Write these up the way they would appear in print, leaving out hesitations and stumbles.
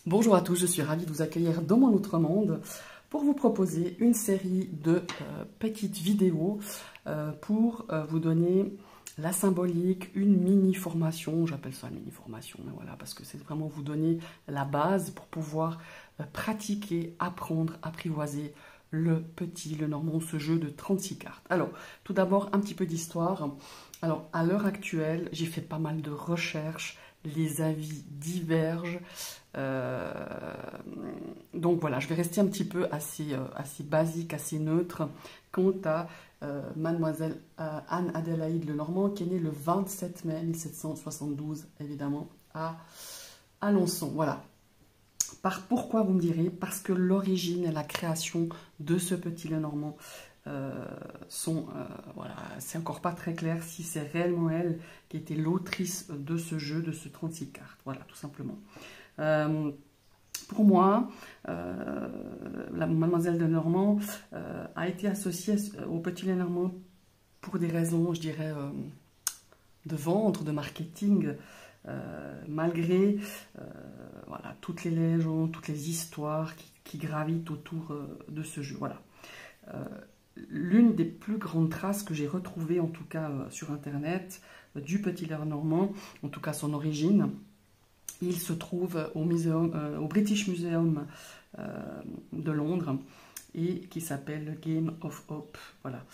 Bonjour à tous, je suis ravie de vous accueillir dans mon autre monde pour vous proposer une série de petites vidéos pour vous donner la symbolique, une mini-formation, j'appelle ça une mini-formation, mais voilà, parce que c'est vraiment vous donner la base pour pouvoir pratiquer, apprendre, apprivoiser le petit, le normand, ce jeu de 36 cartes. Alors, tout d'abord, un petit peu d'histoire. Alors, à l'heure actuelle, j'ai fait pas mal de recherches, les avis divergent. Donc voilà, je vais rester un petit peu assez basique, assez neutre quant à mademoiselle Anne-Adélaïde Lenormand, qui est née le 27 mai 1772, évidemment, à Alençon. Voilà. Pourquoi vous me direz? Parce que l'origine et la création de ce petit Lenormand voilà, c'est encore pas très clair si c'est réellement elle qui était l'autrice de ce jeu, de ce 36 cartes. Voilà, tout simplement. Pour moi, la mademoiselle de Normand a été associée au petit Lenormand pour des raisons, je dirais, de vente, de marketing, malgré voilà, toutes les légendes, toutes les histoires qui gravitent autour de ce jeu. Voilà. L'une des plus grandes traces que j'ai retrouvées, en tout cas sur Internet, du petit Lenormand, en tout cas son origine, il se trouve au British Museum de Londres et qui s'appelle Game of Hope. Voilà.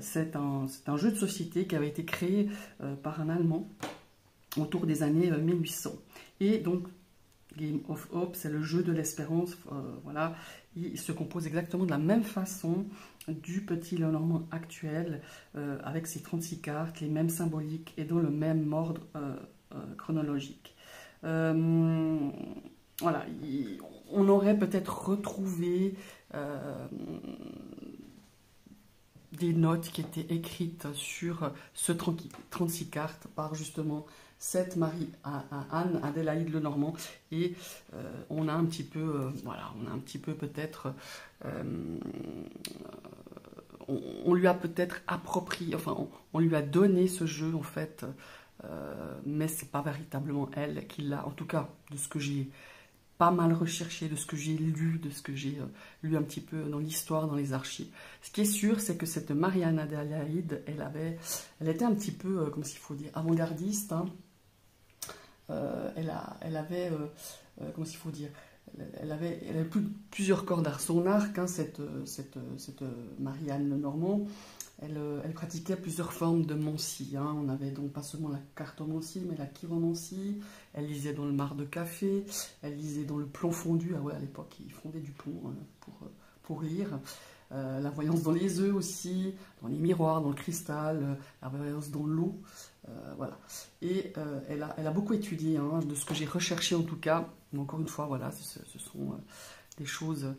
C'est un jeu de société qui avait été créé par un Allemand autour des années 1800. Et donc, Game of Hope, c'est le jeu de l'espérance. Voilà. Il se compose exactement de la même façon du petit Lenormand actuel, avec ses 36 cartes, les mêmes symboliques et dans le même ordre chronologique. Voilà, on aurait peut-être retrouvé des notes qui étaient écrites sur ce 36 cartes par justement cette Anne-Adélaïde Lenormand, et on a un petit peu, voilà, on a un petit peu peut-être, on lui a peut-être approprié, enfin on lui a donné ce jeu en fait, mais c'est pas véritablement elle qui l'a, en tout cas de ce que j'ai pas mal recherché, de ce que j'ai lu, de ce que j'ai lu un petit peu dans l'histoire, dans les archives. Ce qui est sûr, c'est que cette Anne-Adélaïde, elle était un petit peu, comme s'il faut dire, avant-gardiste. Hein. Elle avait, comment s'il faut dire, elle avait plusieurs cordes à son arc, hein, cette Marie-Anne Lenormand. Elle pratiquait plusieurs formes de mancie. Hein. On avait donc pas seulement la cartomancie, mais la chiromancie. Elle lisait dans le marc de café, elle lisait dans le plomb fondu. Ah ouais, à l'époque, ils fondaient du plomb pour lire. La voyance dans les œufs aussi, dans les miroirs, dans le cristal, la voyance dans l'eau. Voilà. Et elle a beaucoup étudié, hein, de ce que j'ai recherché en tout cas. Mais encore une fois, voilà, ce sont des choses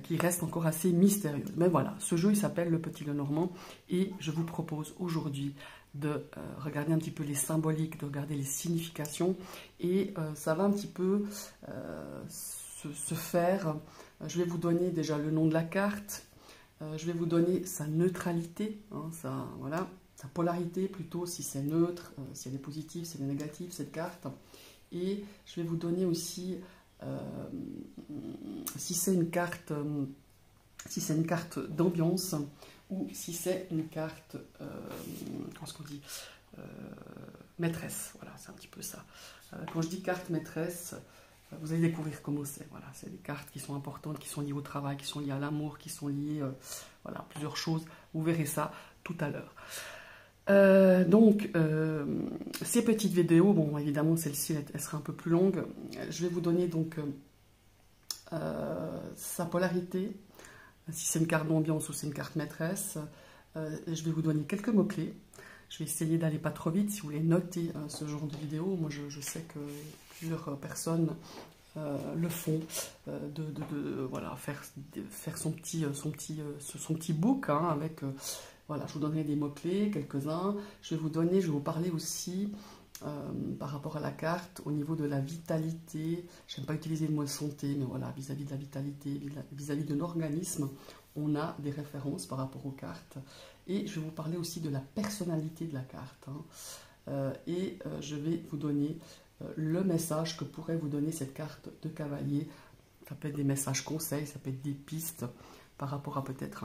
qui restent encore assez mystérieuses. Mais voilà, ce jeu, il s'appelle le Petit Lenormand, et je vous propose aujourd'hui de regarder un petit peu les symboliques, de regarder les significations, et ça va un petit peu se faire. Je vais vous donner déjà le nom de la carte, je vais vous donner sa neutralité, hein, voilà, sa polarité plutôt, si c'est neutre, si elle est positive, si elle est négative, cette carte, et je vais vous donner aussi si c'est une carte d'ambiance, ou si c'est une carte comment est-ce qu'on dit, maîtresse. Voilà, c'est un petit peu ça. Quand je dis carte maîtresse, vous allez découvrir comment c'est. Voilà, c'est des cartes qui sont importantes, qui sont liées au travail, qui sont liées à l'amour, qui sont liées voilà, plusieurs choses. Vous verrez ça tout à l'heure. Donc, ces petites vidéos, bon, évidemment, celle-ci, elle sera un peu plus longue. Je vais vous donner donc sa polarité, si c'est une carte d'ambiance ou c'est une carte maîtresse. Je vais vous donner quelques mots-clés. Je vais essayer d'aller pas trop vite si vous voulez noter ce genre de vidéo. Moi, je sais que plusieurs personnes le font, voilà, faire son petit book, hein, avec... voilà, je vous donnerai des mots-clés, quelques-uns. Je vais vous parler aussi par rapport à la carte au niveau de la vitalité. Je n'aime pas utiliser le mot santé, mais voilà, vis-à-vis de la vitalité, vis-à-vis de l'organisme, on a des références par rapport aux cartes. Et je vais vous parler aussi de la personnalité de la carte. Hein. Et je vais vous donner le message que pourrait vous donner cette carte de cavalier. Ça peut être des messages conseils, ça peut être des pistes par rapport à peut-être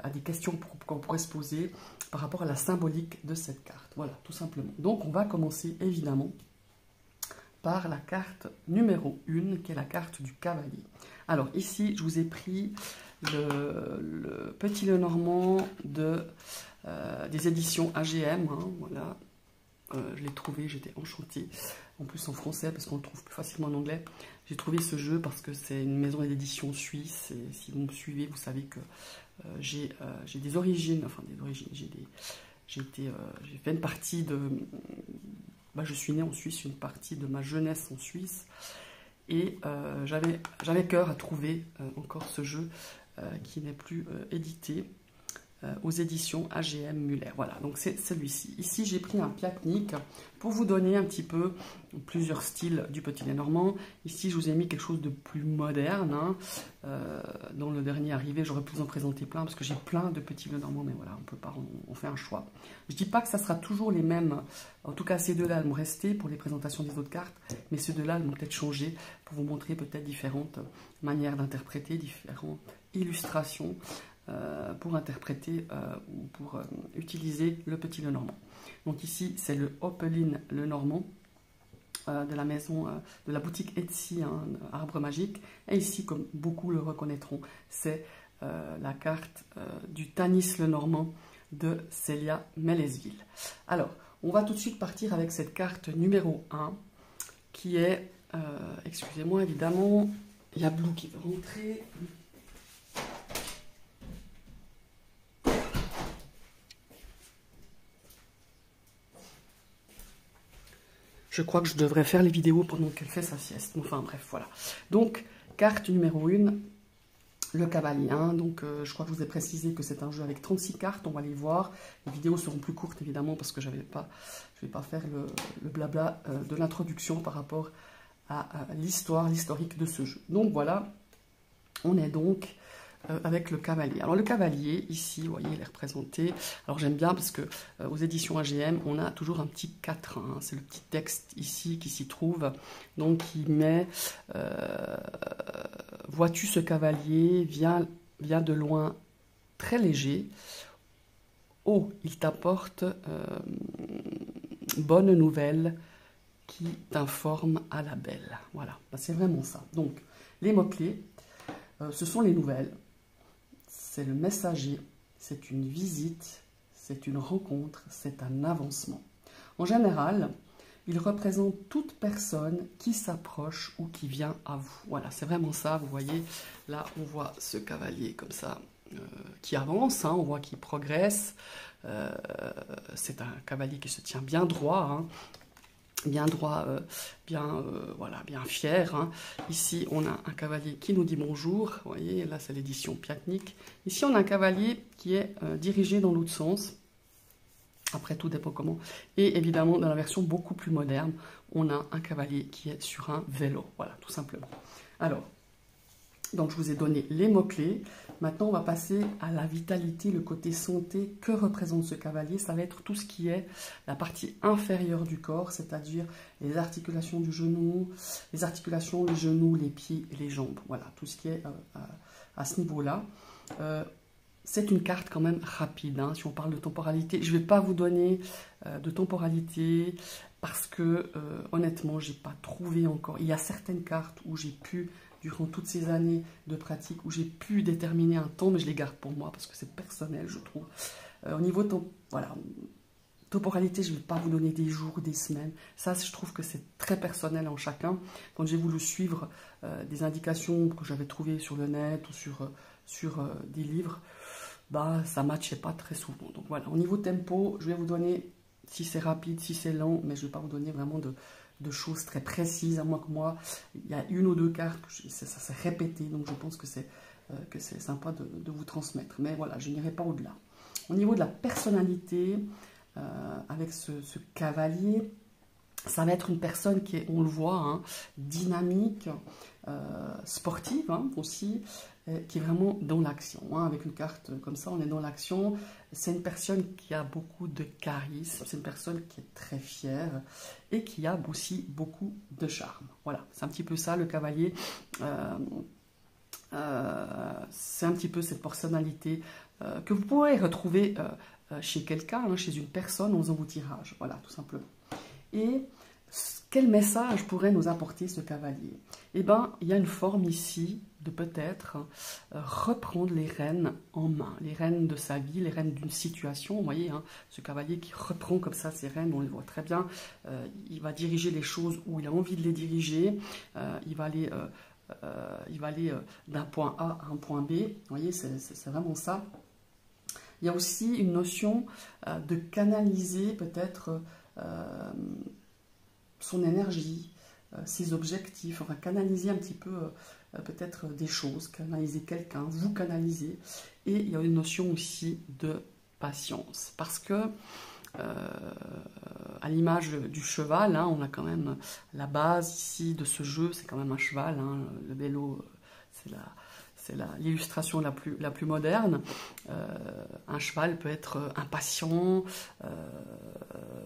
à des questions qu'on pourrait se poser par rapport à la symbolique de cette carte. Voilà, tout simplement. Donc, on va commencer évidemment par la carte numéro 1, qui est la carte du cavalier. Alors, ici, je vous ai pris le Petit Lenormand des éditions AGM. Hein, voilà. Je l'ai trouvé, j'étais enchantée. En plus en français, parce qu'on le trouve plus facilement en anglais. J'ai trouvé ce jeu parce que c'est une maison d'édition suisse. Et si vous me suivez, vous savez que j'ai des origines, enfin des origines, j'ai fait une partie de... je suis née en Suisse, une partie de ma jeunesse en Suisse. Et j'avais cœur à trouver encore ce jeu qui n'est plus édité aux éditions AGM Muller. Voilà, donc c'est celui-ci. Ici, j'ai pris un Piatnik pour vous donner un petit peu plusieurs styles du Petit Lenormand. Ici, je vous ai mis quelque chose de plus moderne. Hein. Dans le dernier arrivé, j'aurais pu vous en présenter plein parce que j'ai plein de Petits Lenormand, mais voilà, on peut pas, on fait un choix. Je dis pas que ça sera toujours les mêmes. En tout cas, ces deux-là, elles vont rester pour les présentations des autres cartes, mais ces deux-là, elles vont peut-être changer pour vous montrer peut-être différentes manières d'interpréter, différentes illustrations pour interpréter ou pour utiliser le Petit Lenormand. Donc ici, c'est le Hopelin Lenormand de la maison, de la boutique Etsy, hein, Arbre Magique. Et ici, comme beaucoup le reconnaîtront, c'est la carte du Tanis Lenormand de Célia Mellesville. Alors, on va tout de suite partir avec cette carte numéro 1, qui est, excusez-moi évidemment, il y a Blue qui veut rentrer. Je crois que je devrais faire les vidéos pendant qu'elle fait sa sieste. Enfin bref, voilà. Donc, carte numéro 1, le cavalier. Hein. Donc, je crois que je vous ai précisé que c'est un jeu avec 36 cartes. On va les voir. Les vidéos seront plus courtes, évidemment, parce que je ne vais pas faire le blabla de l'introduction par rapport à l'historique de ce jeu. Donc, voilà. On est donc avec le cavalier. Alors le cavalier, ici, vous voyez, il est représenté. Alors j'aime bien parce que aux éditions AGM, on a toujours un petit 4. Hein, c'est le petit texte ici qui s'y trouve. Donc il met vois-tu ce cavalier vient de loin très léger. Oh, il t'apporte bonne nouvelle qui t'informe à la belle. Voilà, c'est vraiment ça. Donc les mots-clés, ce sont les nouvelles. C'est le messager, c'est une visite, c'est une rencontre, c'est un avancement. En général, il représente toute personne qui s'approche ou qui vient à vous. Voilà, c'est vraiment ça, vous voyez, là on voit ce cavalier comme ça, qui avance, hein, on voit qu'il progresse. C'est un cavalier qui se tient bien droit, hein. Bien droit, voilà, bien fier. Hein. Ici, on a un cavalier qui nous dit bonjour. Vous voyez, là, c'est l'édition Piatnik. Ici, on a un cavalier qui est dirigé dans l'autre sens. Après, tout dépend comment. Et évidemment, dans la version beaucoup plus moderne, on a un cavalier qui est sur un vélo. Voilà, tout simplement. Alors, donc, je vous ai donné les mots-clés. Maintenant, on va passer à la vitalité, le côté santé. Que représente ce cavalier? Ça va être tout ce qui est la partie inférieure du corps, c'est-à-dire les articulations du genou, les articulations, les genoux, les pieds et les jambes. Voilà, tout ce qui est à ce niveau-là. C'est une carte quand même rapide, hein, si on parle de temporalité. Je ne vais pas vous donner de temporalité parce que, honnêtement, je n'ai pas trouvé encore. Il y a certaines cartes où j'ai pu... durant toutes ces années de pratique où j'ai pu déterminer un temps, mais je les garde pour moi parce que c'est personnel, je trouve. Au niveau de voilà, temporalité, je ne vais pas vous donner des jours, des semaines. Ça, je trouve que c'est très personnel en chacun. Quand j'ai voulu suivre des indications que j'avais trouvées sur le net ou sur des livres, bah, ça ne matchait pas très souvent. Donc voilà, au niveau tempo, je vais vous donner si c'est rapide, si c'est lent, mais je ne vais pas vous donner vraiment de choses très précises, à moins que moi, il y a une ou deux cartes, ça s'est répété, donc je pense que c'est sympa de vous transmettre. Mais voilà, je n'irai pas au-delà. Au niveau de la personnalité, avec ce cavalier, ça va être une personne qui est, on le voit, hein, dynamique, sportive hein, aussi, qui est vraiment dans l'action. Hein. Avec une carte comme ça, on est dans l'action. C'est une personne qui a beaucoup de charisme, c'est une personne qui est très fière et qui a aussi beaucoup de charme. Voilà, c'est un petit peu ça le cavalier. C'est un petit peu cette personnalité que vous pourrez retrouver chez quelqu'un, hein, chez une personne en faisant vos tirages. Voilà, tout simplement. Et quel message pourrait nous apporter ce cavalier? Eh bien, il y a une forme ici de peut-être reprendre les rênes en main, les rênes de sa vie, les rênes d'une situation. Vous voyez, hein, ce cavalier qui reprend comme ça ses rênes, on le voit très bien. Il va diriger les choses où il a envie de les diriger. Il va aller d'un point A à un point B. Vous voyez, c'est vraiment ça. Il y a aussi une notion de canaliser peut-être son énergie, ses objectifs, enfin canaliser un petit peu peut-être des choses, canaliser quelqu'un, vous canaliser. Et il y a une notion aussi de patience, parce que à l'image du cheval, hein, on a quand même la base ici de ce jeu, c'est quand même un cheval, hein, le vélo, c'est l'illustration la plus moderne. Un cheval peut être impatient,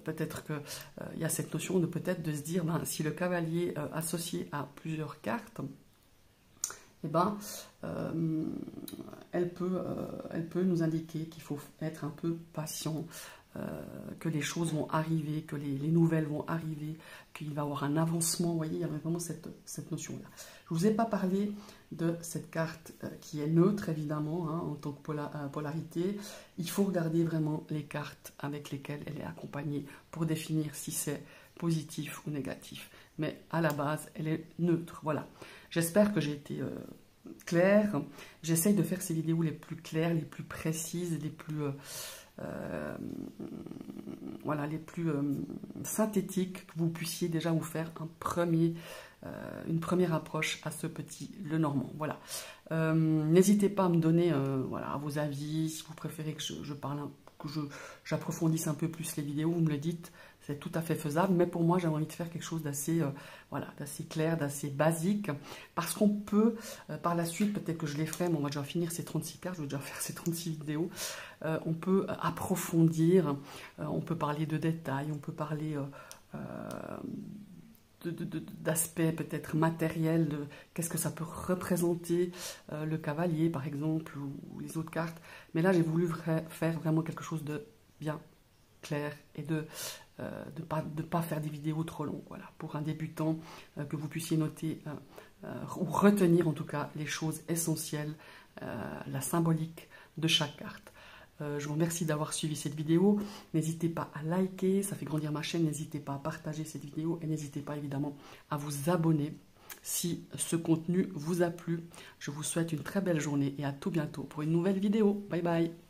peut-être qu'il y a cette notion de peut-être de se dire, ben, si le cavalier associé à plusieurs cartes, eh ben, elle peut nous indiquer qu'il faut être un peu patient, que les choses vont arriver, que les nouvelles vont arriver, qu'il va y avoir un avancement. Vous voyez, il y a vraiment cette notion-là. Je ne vous ai pas parlé de cette carte qui est neutre, évidemment, hein, en tant que polarité. Il faut regarder vraiment les cartes avec lesquelles elle est accompagnée pour définir si c'est positif ou négatif. Mais à la base, elle est neutre. Voilà. J'espère que j'ai été claire. J'essaye de faire ces vidéos les plus claires, les plus précises, les plus... voilà, les plus synthétiques, que vous puissiez déjà vous faire une première approche à ce petit Lenormand. Voilà. N'hésitez pas à me donner voilà, vos avis, si vous préférez que j'approfondisse un peu plus les vidéos, vous me le dites, c'est tout à fait faisable, mais pour moi j'ai envie de faire quelque chose d'assez voilà, d'assez clair, d'assez basique, parce qu'on peut, par la suite, peut-être que je les ferai, mais on va déjà finir ces 36 cartes, je vais déjà faire ces 36 vidéos, on peut approfondir, on peut parler de détails, on peut parler d'aspects peut-être matériels, de qu'est-ce que ça peut représenter le cavalier par exemple, ou les autres cartes, mais là j'ai voulu faire vraiment quelque chose de bien clair et de pas faire des vidéos trop longues, voilà, pour un débutant, que vous puissiez noter ou retenir en tout cas les choses essentielles, la symbolique de chaque carte. Je vous remercie d'avoir suivi cette vidéo. N'hésitez pas à liker, ça fait grandir ma chaîne. N'hésitez pas à partager cette vidéo et n'hésitez pas évidemment à vous abonner si ce contenu vous a plu. Je vous souhaite une très belle journée et à tout bientôt pour une nouvelle vidéo. Bye bye.